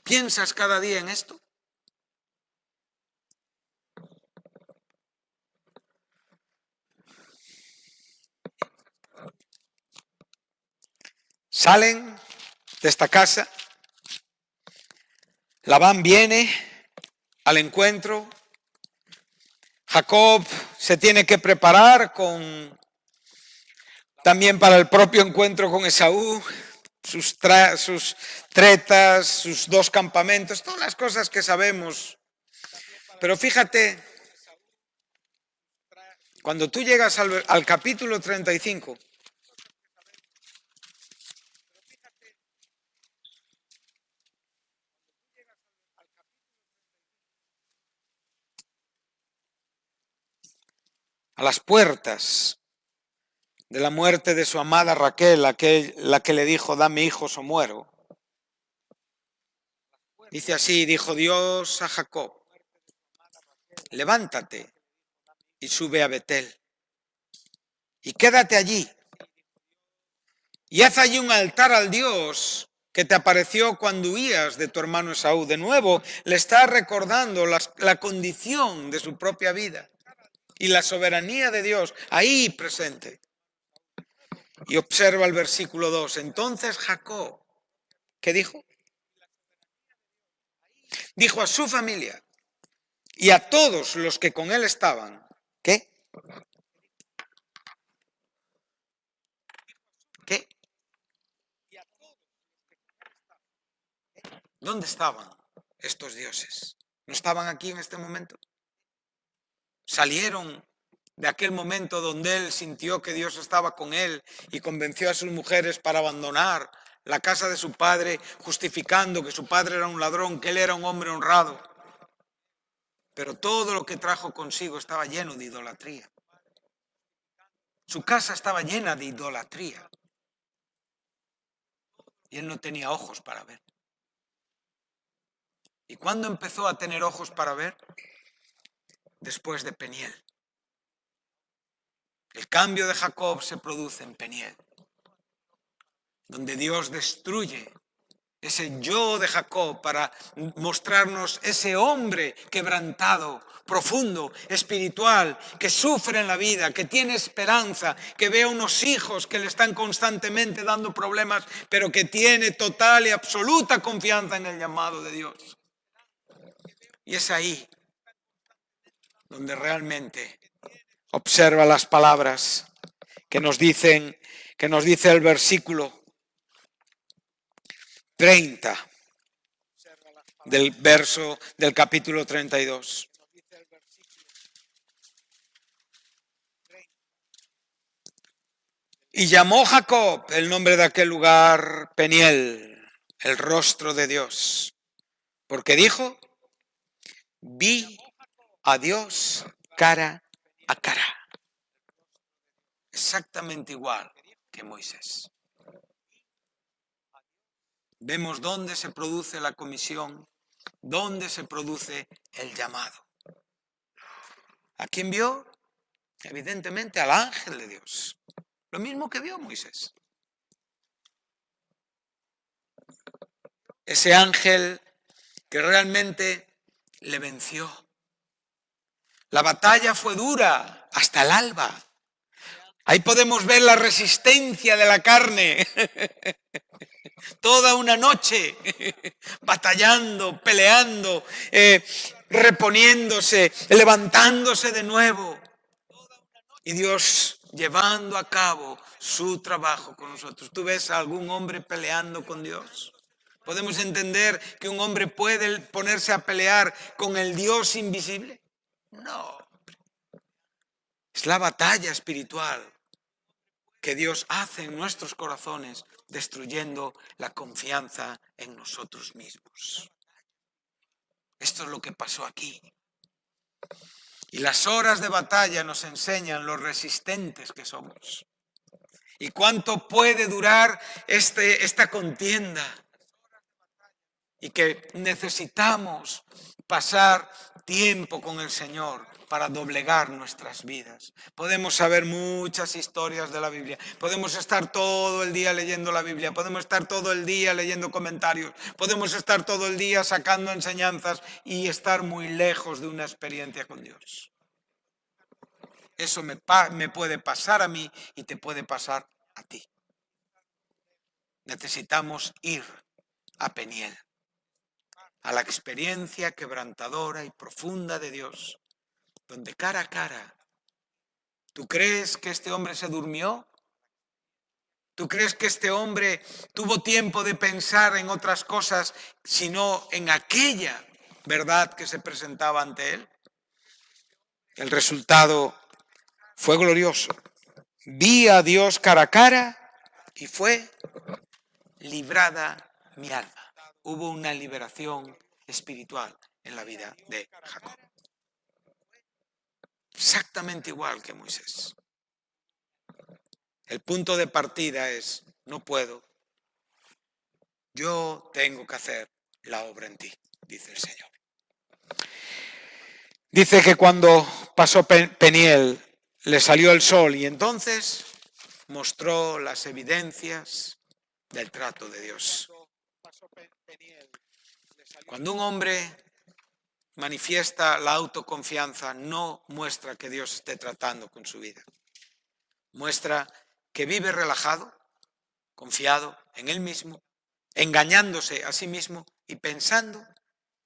¿Piensas cada día en esto? Salen de esta casa, Labán viene al encuentro, Jacob se tiene que preparar también para el propio encuentro con Esaú, sus tretas, sus dos campamentos, todas las cosas que sabemos. Pero fíjate, cuando tú llegas al capítulo 35, a las puertas de la muerte de su amada Raquel, la que le dijo, dame hijos o muero. Dice así, dijo Dios a Jacob, levántate y sube a Betel y quédate allí y haz allí un altar al Dios que te apareció cuando huías de tu hermano Esaú. De nuevo le está recordando la condición de su propia vida y la soberanía de Dios ahí presente. Y observa el versículo 2. Entonces Jacob, ¿qué dijo? Dijo a su familia y a todos los que con él estaban, ¿qué? ¿Qué? ¿Dónde estaban estos dioses? ¿No estaban aquí en este momento? Salieron de aquel momento donde él sintió que Dios estaba con él y convenció a sus mujeres para abandonar la casa de su padre, justificando que su padre era un ladrón, que él era un hombre honrado. Pero todo lo que trajo consigo estaba lleno de idolatría. Su casa estaba llena de idolatría. Y él no tenía ojos para ver. ¿Y cuándo empezó a tener ojos para ver? Después de Peniel. El cambio de Jacob se produce en Peniel, donde Dios destruye ese yo de Jacob para mostrarnos ese hombre quebrantado, profundo, espiritual, que sufre en la vida, que tiene esperanza, que ve a unos hijos que le están constantemente dando problemas, pero que tiene total y absoluta confianza en el llamado de Dios. Y es ahí donde realmente observa las palabras que nos dice el versículo 30 del capítulo 32. Y llamó Jacob el nombre de aquel lugar Peniel, el rostro de Dios, porque dijo, vi a Dios cara a cara. Exactamente igual que Moisés. Vemos dónde se produce la comisión, dónde se produce el llamado. ¿A quién vio? Evidentemente al ángel de Dios. Lo mismo que vio Moisés. ese ángel que realmente le venció. La batalla fue dura hasta el alba. Ahí podemos ver la resistencia de la carne. Toda una noche batallando, peleando, reponiéndose, levantándose de nuevo. Y Dios llevando a cabo su trabajo con nosotros. ¿Tú ves a algún hombre peleando con Dios? ¿Podemos entender que un hombre puede ponerse a pelear con el Dios invisible? No. Es la batalla espiritual que Dios hace en nuestros corazones, destruyendo la confianza en nosotros mismos. Esto es lo que pasó aquí. Y las horas de batalla nos enseñan lo resistentes que somos. Y cuánto puede durar esta contienda. Y que necesitamos pasar tiempo con el Señor para doblegar nuestras vidas. Podemos saber muchas historias de la Biblia. Podemos estar todo el día leyendo la Biblia. Podemos estar todo el día leyendo comentarios. Podemos estar todo el día sacando enseñanzas y estar muy lejos de una experiencia con Dios. Eso me puede pasar a mí y te puede pasar a ti. Necesitamos ir a Peniel, a la experiencia quebrantadora y profunda de Dios, donde cara a cara, ¿tú crees que este hombre se durmió? ¿Tú crees que este hombre tuvo tiempo de pensar en otras cosas, sino en aquella verdad que se presentaba ante él? El resultado fue glorioso. Vi a Dios cara a cara y fue librada mi alma. Hubo una liberación espiritual en la vida de Jacob. Exactamente igual que Moisés. El punto de partida es, no puedo, yo tengo que hacer la obra en ti, dice el Señor. Dice que cuando pasó Peniel le salió el sol y entonces mostró las evidencias del trato de Dios. Cuando un hombre manifiesta la autoconfianza, no muestra que Dios esté tratando con su vida. Muestra que vive relajado, confiado en él mismo, engañándose a sí mismo y pensando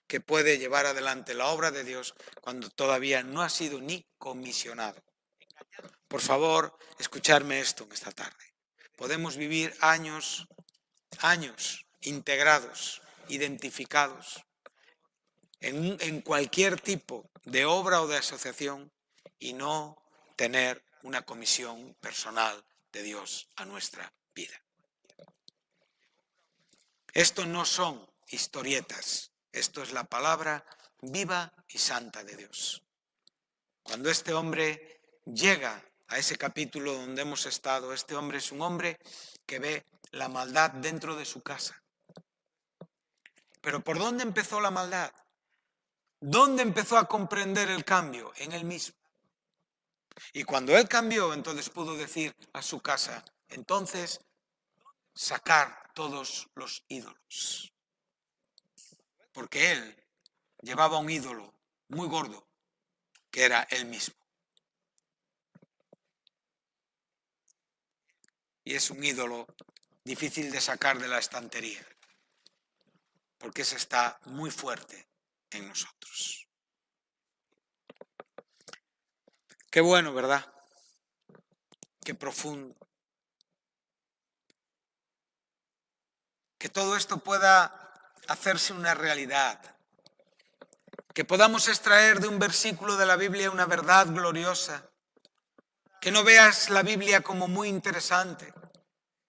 que puede llevar adelante la obra de Dios cuando todavía no ha sido ni comisionado. Por favor, escucharme esto esta tarde. Podemos vivir años integrados, identificados en cualquier tipo de obra o de asociación y no tener una comisión personal de Dios a nuestra vida. Esto no son historietas, esto es la palabra viva y santa de Dios. Cuando este hombre llega a ese capítulo donde hemos estado, este hombre es un hombre que ve la maldad dentro de su casa. Pero ¿por dónde empezó la maldad? ¿Dónde empezó a comprender el cambio? En él mismo. Y cuando él cambió, entonces pudo decir a su casa, entonces sacar todos los ídolos. Porque él llevaba un ídolo muy gordo, que era él mismo. Y es un ídolo difícil de sacar de la estantería, porque ese está muy fuerte en nosotros. Qué bueno, ¿verdad? Qué profundo. Que todo esto pueda hacerse una realidad. Que podamos extraer de un versículo de la Biblia una verdad gloriosa. Que no veas la Biblia como muy interesante.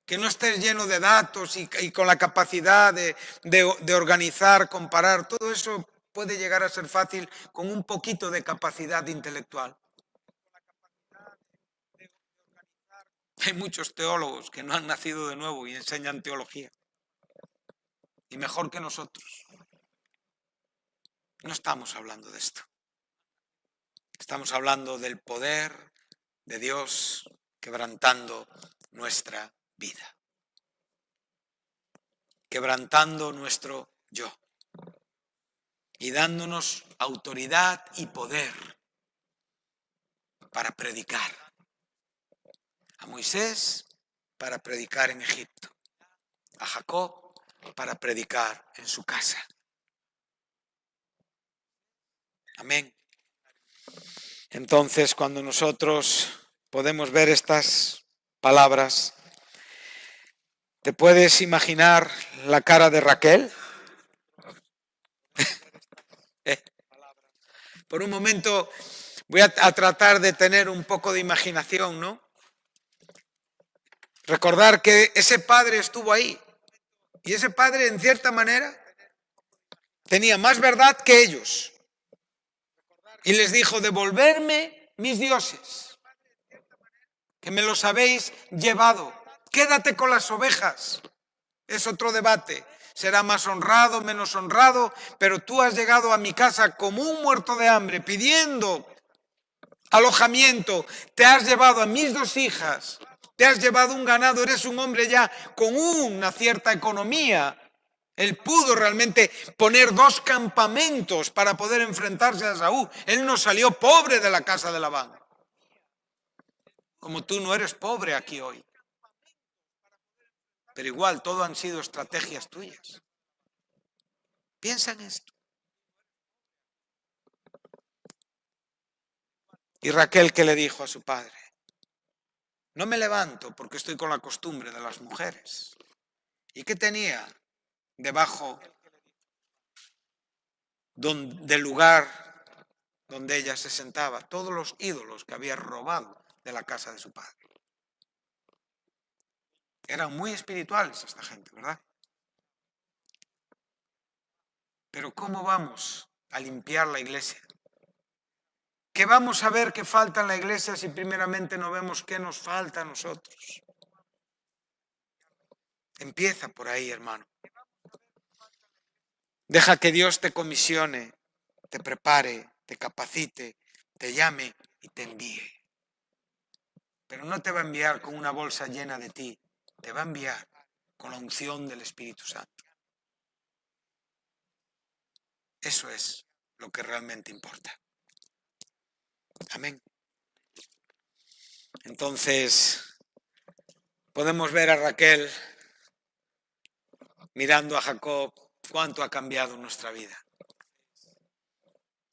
Que no estés lleno de datos y con la capacidad de organizar, comparar. Todo eso puede llegar a ser fácil con un poquito de capacidad intelectual. Hay muchos teólogos que no han nacido de nuevo y enseñan teología. Y mejor que nosotros. No estamos hablando de esto. Estamos hablando del poder de Dios quebrantando nuestra vida. quebrantando nuestro yo y dándonos autoridad y poder para predicar. A Moisés para predicar en Egipto, a Jacob para predicar en su casa. Amén. Entonces, cuando nosotros podemos ver estas palabras, ¿te puedes imaginar la cara de Raquel? Por un momento voy a tratar de tener un poco de imaginación, ¿no? Recordar que ese padre estuvo ahí y ese padre, en cierta manera, tenía más verdad que ellos. Y les dijo, devolverme mis dioses, que me los habéis llevado. Quédate con las ovejas. Es otro debate. Será más honrado, menos honrado, pero tú has llegado a mi casa como un muerto de hambre, pidiendo alojamiento. Te has llevado a mis 2 hijas, te has llevado un ganado, eres un hombre ya con una cierta economía. Él pudo realmente poner 2 campamentos para poder enfrentarse a Saúl. Él no salió pobre de la casa de Labán. Como tú no eres pobre aquí hoy. Pero igual, todo han sido estrategias tuyas. Piensa en esto. Y Raquel, ¿qué le dijo a su padre? No me levanto porque estoy con la costumbre de las mujeres. ¿Y qué tenía debajo del lugar donde ella se sentaba? Todos los ídolos que había robado de la casa de su padre. Eran muy espirituales esta gente, ¿verdad? Pero ¿cómo vamos a limpiar la iglesia? ¿Qué vamos a ver que falta en la iglesia si primeramente no vemos qué nos falta a nosotros? Empieza por ahí, hermano. Deja que Dios te comisione, te prepare, te capacite, te llame y te envíe. Pero no te va a enviar con una bolsa llena de ti, te va a enviar con la unción del Espíritu Santo. Eso es lo que realmente importa. Amén. Entonces, podemos ver a Raquel mirando a Jacob, cuánto ha cambiado nuestra vida.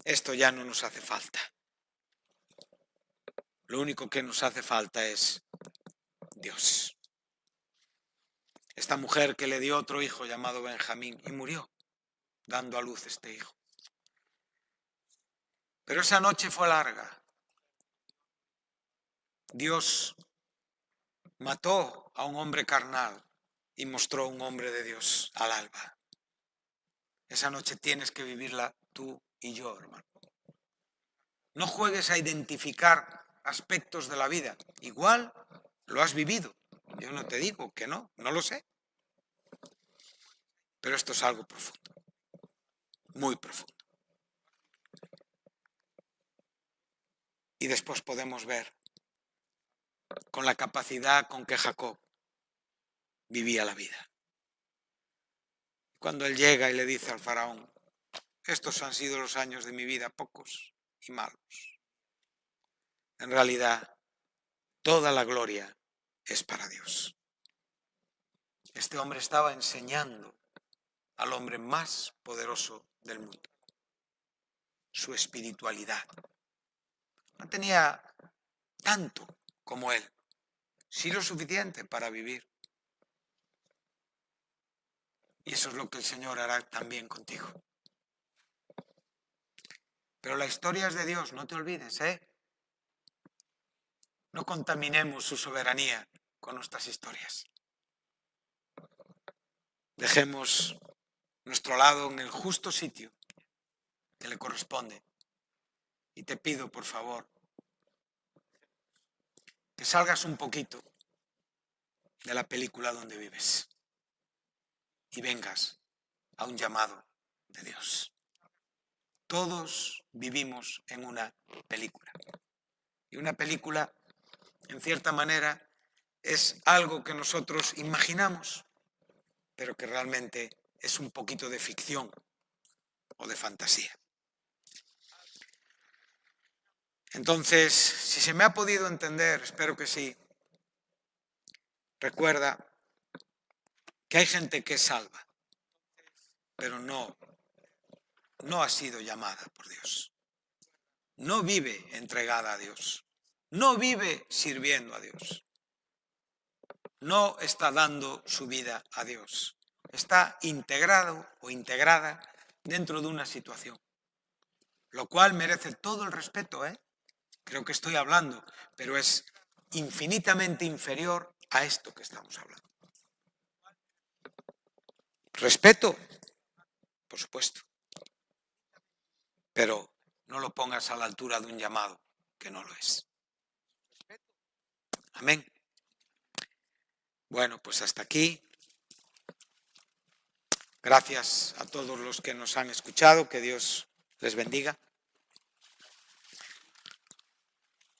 Esto ya no nos hace falta. Lo único que nos hace falta es Dios. Esta mujer que le dio otro hijo llamado Benjamín y murió dando a luz este hijo. Pero esa noche fue larga. Dios mató a un hombre carnal y mostró un hombre de Dios al alba. Esa noche tienes que vivirla tú y yo, hermano. No juegues a identificar aspectos de la vida. Igual lo has vivido. Yo no te digo que no lo sé. Pero esto es algo profundo, muy profundo. Y después podemos ver con la capacidad con que Jacob vivía la vida. Cuando él llega y le dice al faraón, estos han sido los años de mi vida, pocos y malos. En realidad, toda la gloria es para Dios. Este hombre estaba enseñando al hombre más poderoso del mundo, su espiritualidad. No tenía tanto como él, sí lo suficiente para vivir. Y eso es lo que el Señor hará también contigo. Pero la historia es de Dios, no te olvides, ¿eh? No contaminemos su soberanía con nuestras historias. Dejemos nuestro lado en el justo sitio que le corresponde. Y te pido, por favor, que salgas un poquito de la película donde vives y vengas a un llamado de Dios. Todos vivimos en una película. Y una película, en cierta manera, es algo que nosotros imaginamos. pero que realmente es un poquito de ficción o de fantasía. Entonces, si se me ha podido entender, espero que sí, recuerda que hay gente que es salva, pero no ha sido llamada por Dios. No vive entregada a Dios. No vive sirviendo a Dios. No está dando su vida a Dios. Está integrado o integrada dentro de una situación, lo cual merece todo el respeto, Creo que estoy hablando, pero es infinitamente inferior a esto que estamos hablando. Respeto, por supuesto, pero no lo pongas a la altura de un llamado que no lo es. Amén. Bueno, pues hasta aquí. Gracias a todos los que nos han escuchado. Que Dios les bendiga.